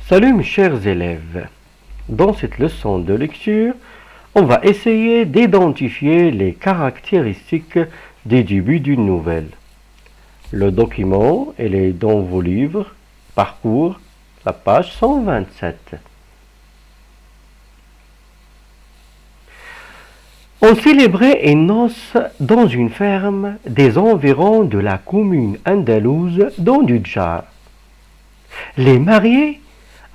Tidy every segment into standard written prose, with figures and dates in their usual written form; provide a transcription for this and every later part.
Salut mes chers élèves. Dans cette leçon de lecture, on va essayer d'identifier les caractéristiques des débuts d'une nouvelle. Le document, il est dans vos livres, parcours, la page 127. On célébrait une noce dans une ferme des environs de la commune andalouse d'Andudjar. Les mariés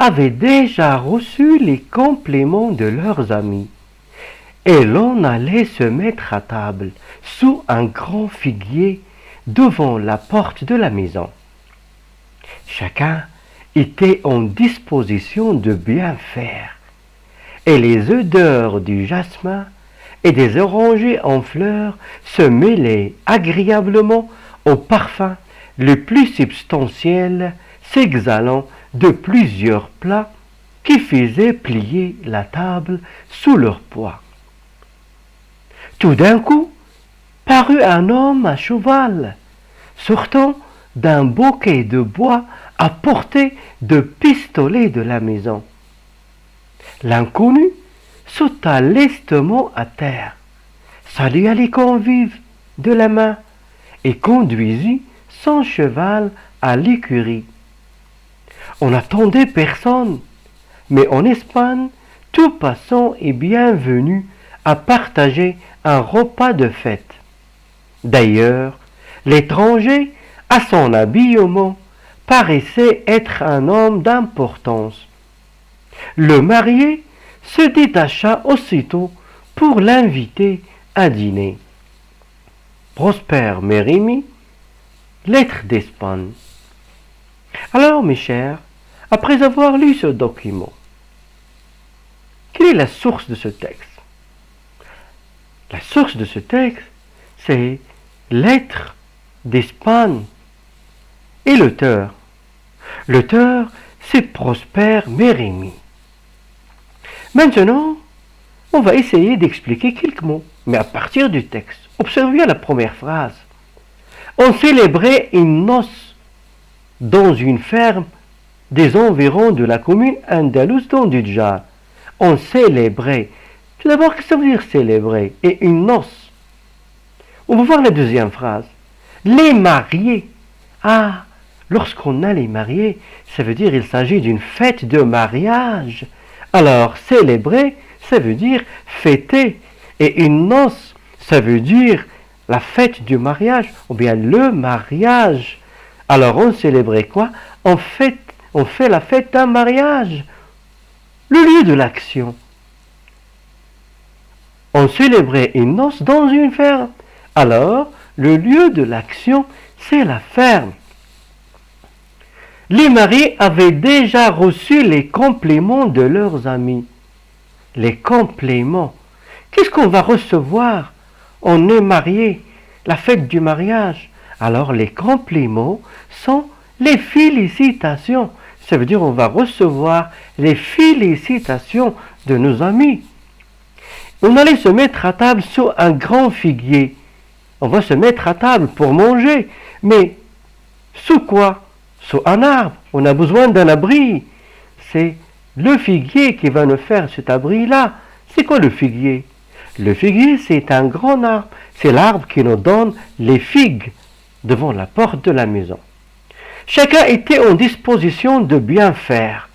avaient déjà reçu les compliments de leurs amis et l'on allait se mettre à table sous un grand figuier devant la porte de la maison. Chacun était en disposition de bien faire et les odeurs du jasmin et des orangers en fleurs se mêlaient agréablement aux parfums les plus substantiels s'exhalant de plusieurs plats qui faisaient plier la table sous leur poids. Tout d'un coup, parut un homme à cheval, sortant d'un bouquet de bois à portée de pistolet de la maison. L'inconnu sauta lestement à terre, salua les convives de la main et conduisit son cheval à l'écurie. On n'attendait personne, mais en Espagne, tout passant est bienvenu à partager un repas de fête. D'ailleurs, l'étranger, à son habillement, paraissait être un homme d'importance. Le marié se détacha aussitôt pour l'inviter à dîner. Prosper Mérimée, lettre d'Espagne. Alors, mes chers, après avoir lu ce document, quelle est la source de ce texte? La source de ce texte, c'est Lettre d'Espagne. Et l'auteur? L'auteur, c'est Prosper Mérimée. Maintenant, on va essayer d'expliquer quelques mots, mais à partir du texte. Observez bien la première phrase. On célébrait une noce dans une ferme des environs de la commune andalouse d'Andudjar. On célébrait. Tout d'abord, qu'est-ce que ça veut dire célébrer? Et une noce. On va voir la deuxième phrase. Les mariés. Ah, lorsqu'on a les mariés, ça veut dire qu'il s'agit d'une fête de mariage. Alors, célébrer, ça veut dire fêter. Et une noce, ça veut dire la fête du mariage, ou bien le mariage. Alors, on célébrait quoi? On fait la fête d'un mariage. Le lieu de l'action. On célébrait une noce dans une ferme. Alors, le lieu de l'action, c'est la ferme. Les mariés avaient déjà reçu les compliments de leurs amis. Les compliments. Qu'est-ce qu'on va recevoir? On est marié, la fête du mariage. Alors les compliments sont les félicitations. Ça veut dire on va recevoir les félicitations de nos amis. On allait se mettre à table sous un grand figuier. On va se mettre à table pour manger. Mais sous quoi? Sous un arbre. On a besoin d'un abri. C'est le figuier qui va nous faire cet abri-là. C'est quoi le figuier? Le figuier, c'est un grand arbre. C'est l'arbre qui nous donne les figues devant la porte de la maison. Chacun était en disposition de bien faire.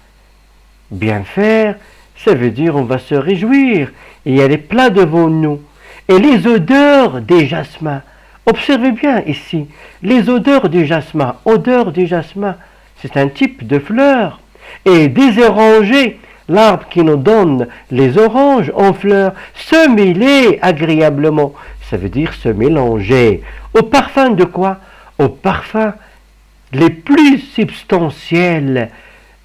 Bien faire, ça veut dire on va se réjouir. Il y a des plats devant nous. Et les odeurs des jasmins. Observez bien ici. Les odeurs du jasmin. Odeur du jasmin, c'est un type de fleur. Et des orangers, l'arbre qui nous donne les oranges en fleurs, se mêler agréablement. Ça veut dire se mélanger. Au parfum de quoi? Au parfum les plus substantiels.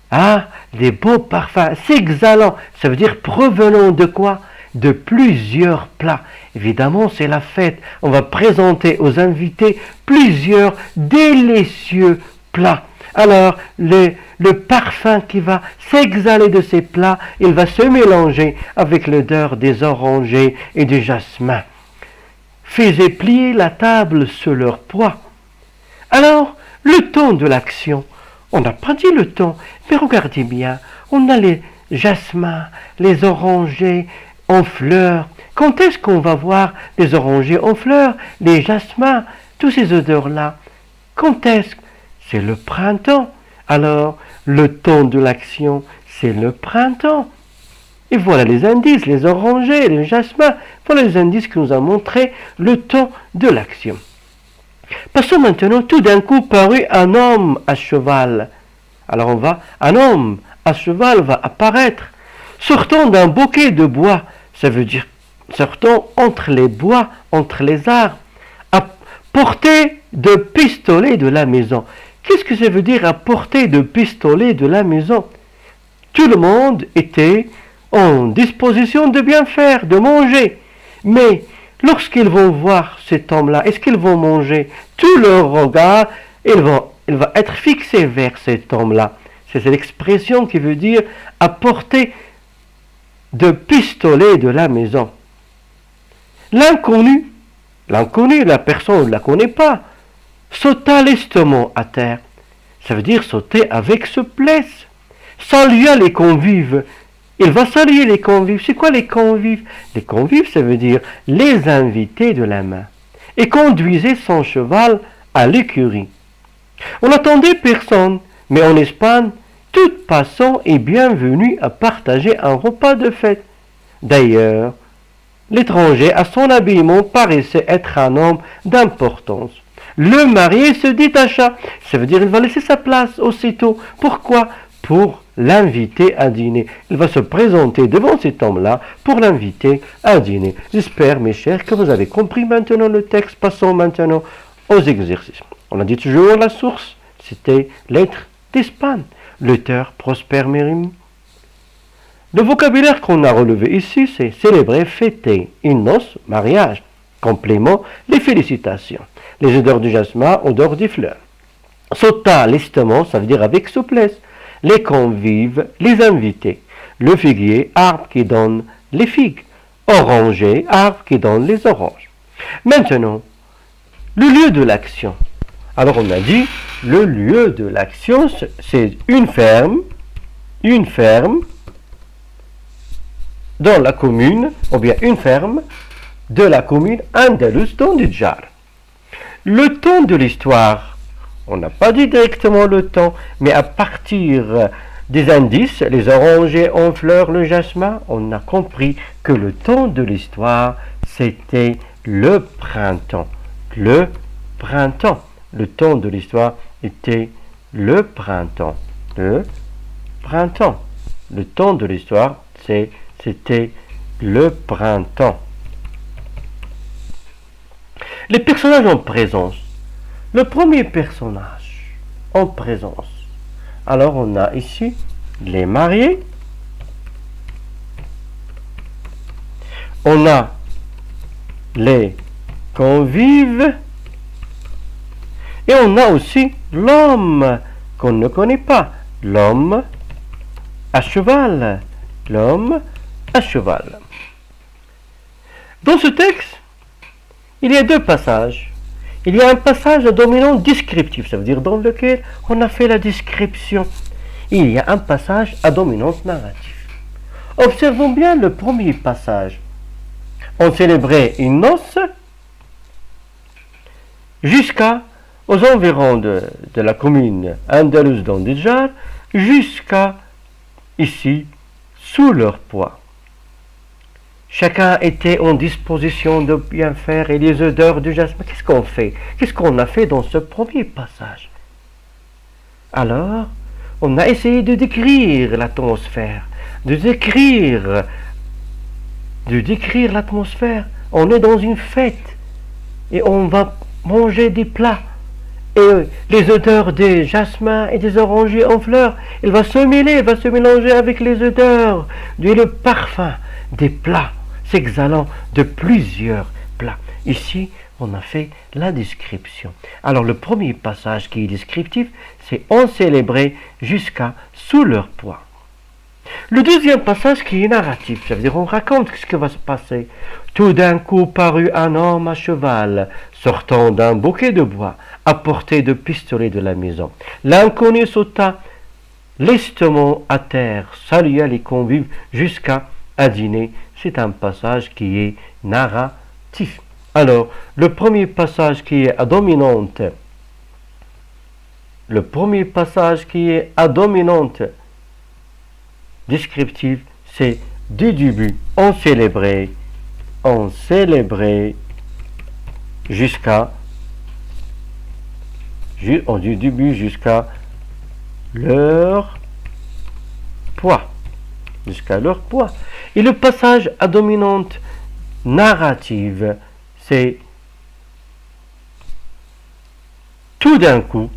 Ah, des beaux parfums s'exhalant. Ça veut dire provenant de quoi? De plusieurs plats. Évidemment, c'est la fête. On va présenter aux invités plusieurs délicieux plats. Alors, le parfum qui va s'exhaler de ces plats, il va se mélanger avec l'odeur des orangers et du jasmin. Faisait plier la table sous leur poids. Alors, le temps de l'action, On n'a pas dit le temps, mais regardez bien, on a les jasmins, les orangers en fleurs. Quand est-ce qu'on va voir les orangers en fleurs, les jasmins, tous ces odeurs-là? Quand est-ce? C'est le printemps. Alors, le temps de l'action, c'est le printemps. Et voilà les indices, les orangers, les jasmins. Voilà les indices que nous a montré le temps de l'action. Passons maintenant, tout d'un coup parut un homme à cheval. Alors un homme à cheval va apparaître, sortant d'un bouquet de bois. Ça veut dire sortant entre les bois, entre les arbres, à portée de pistolet de la maison. Qu'est-ce que ça veut dire à portée de pistolet de la maison? Tout le monde était en disposition de bien faire, de manger. Mais lorsqu'ils vont voir cet homme-là, est-ce qu'ils vont manger? Tout leur regard, il va être fixé vers cet homme-là. C'est l'expression qui veut dire à portée de pistolet de la maison. L'inconnu, la personne ne la connaît pas, sauta lestement à terre. Ça veut dire sauter avec souplesse. Salua les convives. Il va saluer les convives. C'est quoi les convives? Les convives, ça veut dire les invités de la main. Et conduisait son cheval à l'écurie. On n'attendait personne, mais en Espagne, tout passant est bienvenu à partager un repas de fête. D'ailleurs, l'étranger, à son habillement, paraissait être un homme d'importance. Le marié se détacha. Ça veut dire qu'il va laisser sa place aussitôt. Pourquoi? Pour l'inviter à dîner. Il va se présenter devant cet homme-là pour l'inviter à dîner. J'espère, mes chers, que vous avez compris maintenant le texte. Passons maintenant aux exercices. On a dit toujours la source, c'était Lettres d'Espagne. L'auteur Prosper Mérimée. Le vocabulaire qu'on a relevé ici, c'est célébrer, fêter, une noce, mariage. Complément, les félicitations. Les odeurs du jasmin, odeurs des fleurs. Sauta lestement, ça veut dire avec souplesse. Les convives, les invités. Le figuier, arbre qui donne les figues. Oranger, arbre qui donne les oranges. Maintenant, le lieu de l'action. Alors on a dit, le lieu de l'action, c'est une ferme dans la commune, ou bien une ferme de la commune andalouse d'Ondidjar. Le temps de l'histoire, on n'a pas dit directement le temps, mais à partir des indices, les orangers en fleurs, le jasmin, on a compris que le temps de l'histoire, c'était le printemps. Le printemps. Le temps de l'histoire était le printemps. Le printemps. Le temps de l'histoire, c'était le printemps. Les personnages en présence. Le premier personnage en présence. Alors on a ici les mariés. On a les convives. Et on a aussi l'homme qu'on ne connaît pas. L'homme à cheval. L'homme à cheval. Dans ce texte, il y a deux passages. Il y a un passage dominant descriptif, ça veut dire dans lequel on a fait la description. Il y a un passage à dominante narrative. Observons bien le premier passage. On célébrait une noce jusqu'aux environs de la commune andalouse d'Ondidjar, jusqu'à ici, sous leur poids. Chacun était en disposition de bien faire et les odeurs du jasmin. Qu'est-ce qu'on fait? Qu'est-ce qu'on a fait dans ce premier passage? Alors, on a essayé de décrire l'atmosphère, de décrire l'atmosphère. On est dans une fête et on va manger des plats. Et les odeurs des jasmins et des orangers en fleurs, il va se mélanger avec les odeurs et le parfum des plats, s'exhalant de plusieurs plats. Ici, on a fait la description. Alors, le premier passage qui est descriptif, c'est « on célébrait jusqu'à sous leur poids ». Le deuxième passage qui est narratif, ça veut dire on raconte ce qui va se passer. Tout d'un coup parut un homme à cheval, sortant d'un bouquet de bois, à portée de pistolet de la maison. L'inconnu sauta lestement à terre, salua les convives jusqu'à dîner. C'est un passage qui est narratif. Alors, le premier passage qui est à dominante, descriptive, c'est du début, on célébrait jusqu'à du début jusqu'à leur poids. Et le passage à dominante narrative, c'est tout d'un coup,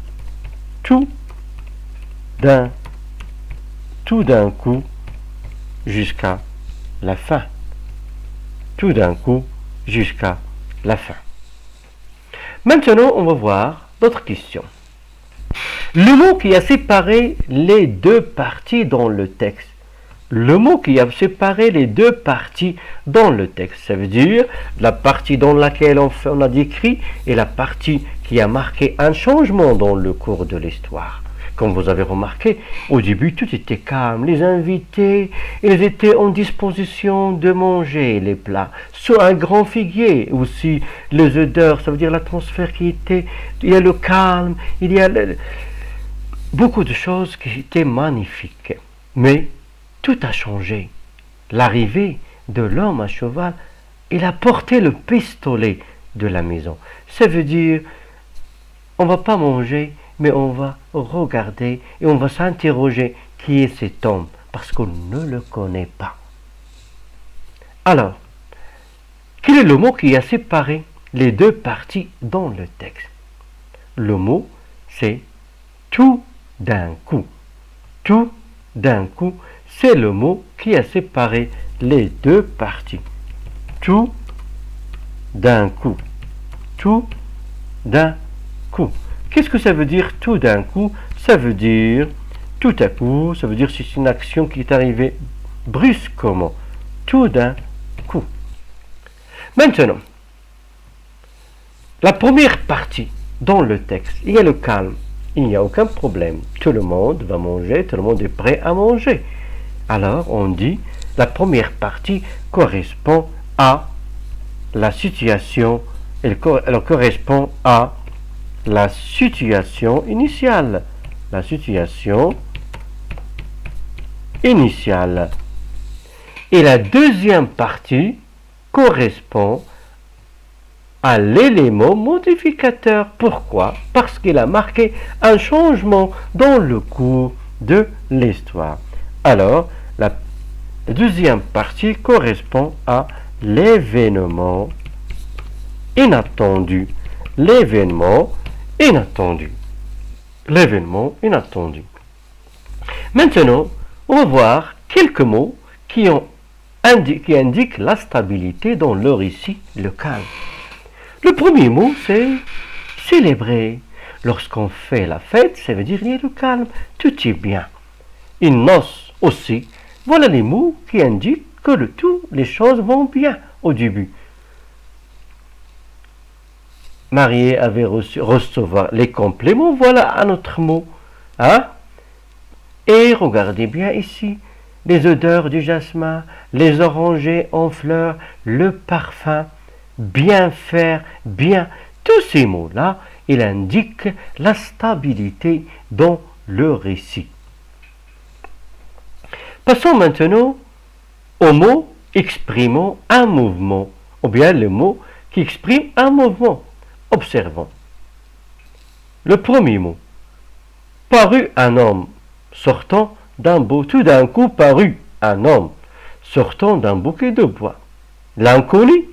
jusqu'à la fin. Tout d'un coup jusqu'à la fin. Maintenant, on va voir d'autres questions. Le mot qui a séparé les deux parties dans le texte. Ça veut dire la partie dans laquelle on a décrit et la partie qui a marqué un changement dans le cours de l'histoire. Comme vous avez remarqué, au début, tout était calme. Les invités, ils étaient en disposition de manger les plats. Sur un grand figuier, aussi les odeurs, ça veut dire l'atmosphère qui était... Il y a le calme, il y a beaucoup de choses qui étaient magnifiques. Mais tout a changé. L'arrivée de l'homme à cheval, il a porté le pistolet de la maison. Ça veut dire, on ne va pas manger, mais on va regarder et on va s'interroger qui est cet homme, parce qu'on ne le connaît pas. Alors, quel est le mot qui a séparé les deux parties dans le texte? Le mot, c'est tout d'un coup. Tout d'un coup, c'est le mot qui a séparé les deux parties. Tout d'un coup. Tout d'un coup. Qu'est-ce que ça veut dire tout d'un coup? Ça veut dire tout à coup, ça veut dire c'est une action qui est arrivée brusquement. Tout d'un coup. Maintenant, la première partie dans le texte, il y a le calme. Il n'y a aucun problème. Tout le monde va manger, tout le monde est prêt à manger. Alors on dit, la première partie correspond à la situation, elle correspond à la situation initiale. La situation initiale. Et la deuxième partie correspond à l'élément modificateur. Pourquoi? Parce qu'il a marqué un changement dans le cours de l'histoire. Alors, la deuxième partie correspond à l'événement inattendu. L'événement inattendu. Maintenant, on va voir quelques mots qui indiquent la stabilité dans le récit, le calme. Le premier mot, c'est célébrer. Lorsqu'on fait la fête, ça veut dire il y a le calme, tout est bien. Une noce aussi. Voilà les mots qui indiquent que les choses vont bien au début. Marié avait recevoir les compléments, voilà un autre mot. Hein? Et regardez bien ici, les odeurs du jasmin, les orangers en fleurs, le parfum, bien faire, bien. Tous ces mots-là, ils indiquent la stabilité dans le récit. Passons maintenant au mot exprimant un mouvement, ou bien le mot qui exprime un mouvement. Observons. Le premier mot. Parut un homme sortant d'un beau. Tout d'un coup parut un homme sortant d'un bouquet de bois. L'inconnu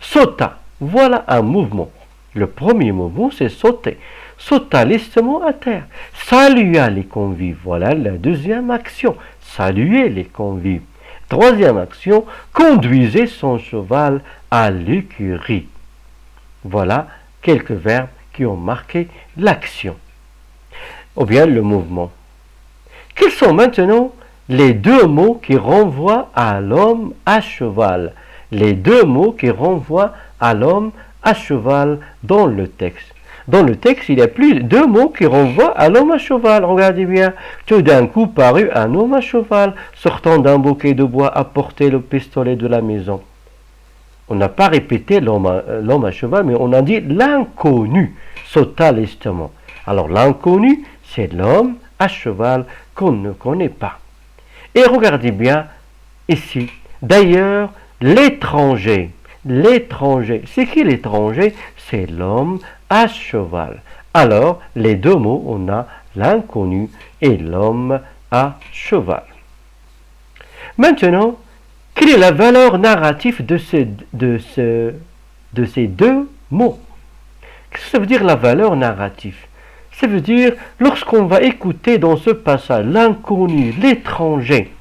sauta. Voilà un mouvement. Le premier mouvement, c'est sauter. Sauta lestement à terre. Salua les convives. Voilà la deuxième action. Saluer les convives. Troisième action, conduisait son cheval à l'écurie. Voilà quelques verbes qui ont marqué l'action, ou bien le mouvement. Quelles sont maintenant les deux mots qui renvoient à l'homme à cheval. Les deux mots qui renvoient à l'homme à cheval dans le texte. Dans le texte, il y a plus deux mots qui renvoient à l'homme à cheval. Regardez bien. Tout d'un coup parut un homme à cheval, sortant d'un bouquet de bois à porter le pistolet de la maison. On n'a pas répété l'homme à cheval, mais on a dit l'inconnu sauta lestement. Alors l'inconnu, c'est l'homme à cheval qu'on ne connaît pas. Et regardez bien ici. D'ailleurs, l'étranger. L'étranger. C'est qui l'étranger? C'est l'homme à cheval. Alors, les deux mots, on a l'inconnu et l'homme à cheval. Maintenant, quelle est la valeur narrative de ces deux mots? Qu'est-ce que ça veut dire la valeur narrative? Ça veut dire, lorsqu'on va écouter dans ce passage l'inconnu, l'étranger,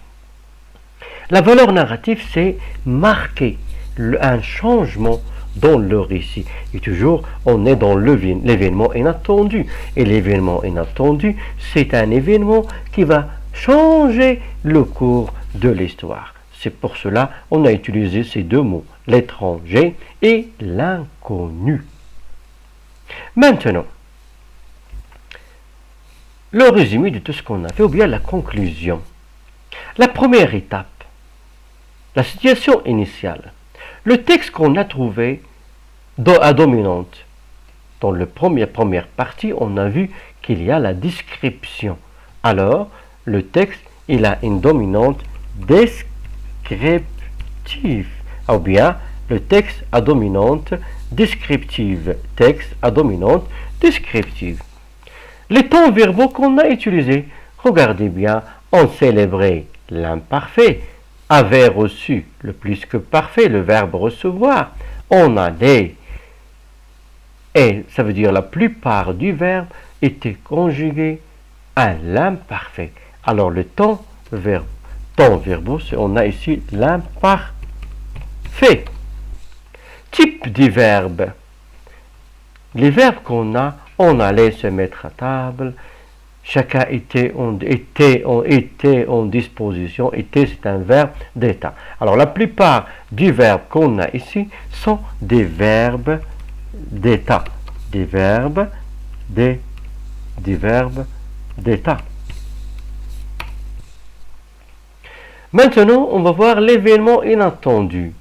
la valeur narrative, c'est marquer un changement dans le récit. Et toujours, on est dans l'événement inattendu. Et l'événement inattendu, c'est un événement qui va changer le cours de l'histoire. C'est pour cela qu'on a utilisé ces deux mots, l'étranger et l'inconnu. Maintenant, le résumé de tout ce qu'on a fait, ou bien la conclusion. La première étape, la situation initiale. Le texte qu'on a trouvé à dominante, dans la première partie, on a vu qu'il y a la description. Alors, le texte, il a une dominante descriptive. Ou bien, le texte à dominante descriptive. Texte à dominante descriptive. Les temps verbaux qu'on a utilisés, regardez bien, on célébrait l'imparfait, avait reçu le plus que parfait, le verbe recevoir, on allait, et ça veut dire la plupart du verbe était conjugué à l'imparfait. Alors le temps verbaux, on a ici l'imparfait. Type du verbe. Les verbes qu'on a, on allait se mettre à table, chacun était en disposition. Était, c'est un verbe d'état. Alors, la plupart des verbes qu'on a ici sont des verbes d'état. Des verbes d'état. Maintenant, on va voir l'événement inattendu.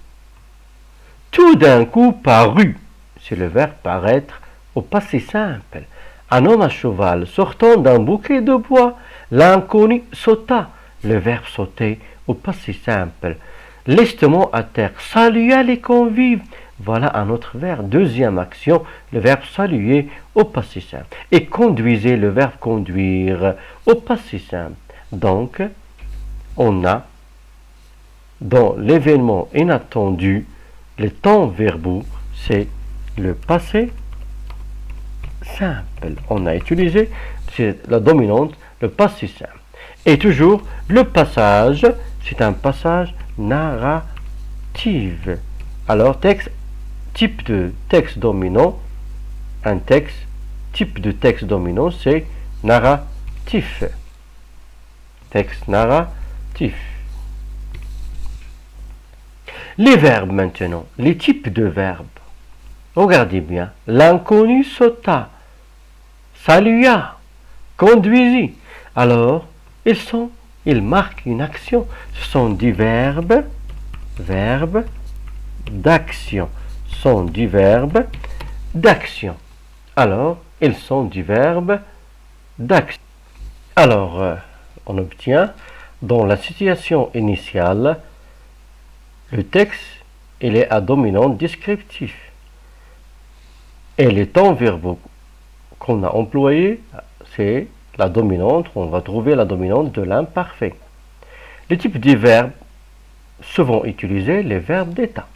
Tout d'un coup parut, c'est le verbe paraître au passé simple. Un homme à cheval sortant d'un bouquet de bois, l'inconnu sauta, le verbe sauter au passé simple. Lestement à terre, salua les convives. Voilà un autre verbe, deuxième action, le verbe saluer au passé simple. Et conduisez, le verbe conduire au passé simple. Donc, on a dans l'événement inattendu, les temps verbaux, c'est le passé simple. On a utilisé, c'est la dominante, le passé simple. Et toujours, le passage, c'est un passage narratif. Alors, type de texte dominant, type de texte dominant, c'est narratif. Texte narratif. Les verbes maintenant, les types de verbes. Regardez bien, l'inconnu sauta, salua, conduisit. Alors, ils marquent une action. Ce sont des verbes d'action. Sont des verbes d'action. Alors, ils sont des verbes d'action. Alors, on obtient, dans la situation initiale, le texte, il est à dominante descriptif. Et les temps verbaux qu'on a employés, c'est la dominante, on va trouver la dominante de l'imparfait. Les types de verbes souvent utilisés, les verbes d'état.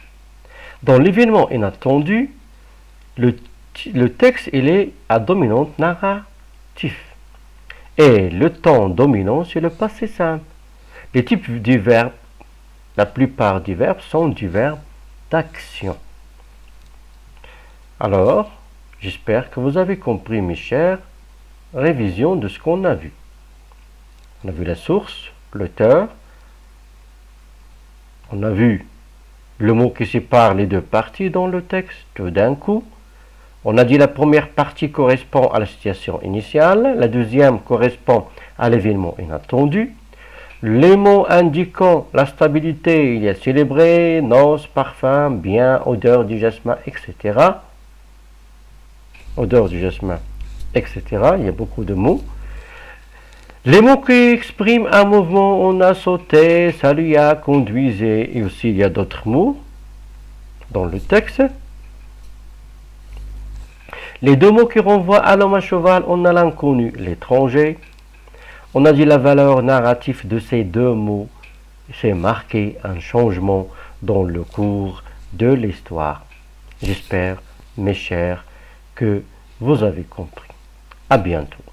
Dans l'événement inattendu, le texte, il est à dominante narratif. Et le temps dominant, c'est le passé simple. Les types de verbes, la plupart des verbes sont des verbes d'action. Alors, j'espère que vous avez compris, mes chers, révision de ce qu'on a vu. On a vu la source, l'auteur. On a vu le mot qui sépare les deux parties dans le texte tout d'un coup. On a dit la première partie correspond à la situation initiale, la deuxième correspond à l'événement inattendu. Les mots indiquant la stabilité, il y a célébré, noces, parfum, bien, odeur du jasmin, etc. Odeur du jasmin, etc. Il y a beaucoup de mots. Les mots qui expriment un mouvement, on a sauté, salua, conduisait, et aussi il y a d'autres mots dans le texte. Les deux mots qui renvoient à l'homme à cheval, on a l'inconnu, l'étranger. On a dit la valeur narrative de ces deux mots, c'est marqué un changement dans le cours de l'histoire. J'espère, mes chers, que vous avez compris. À bientôt.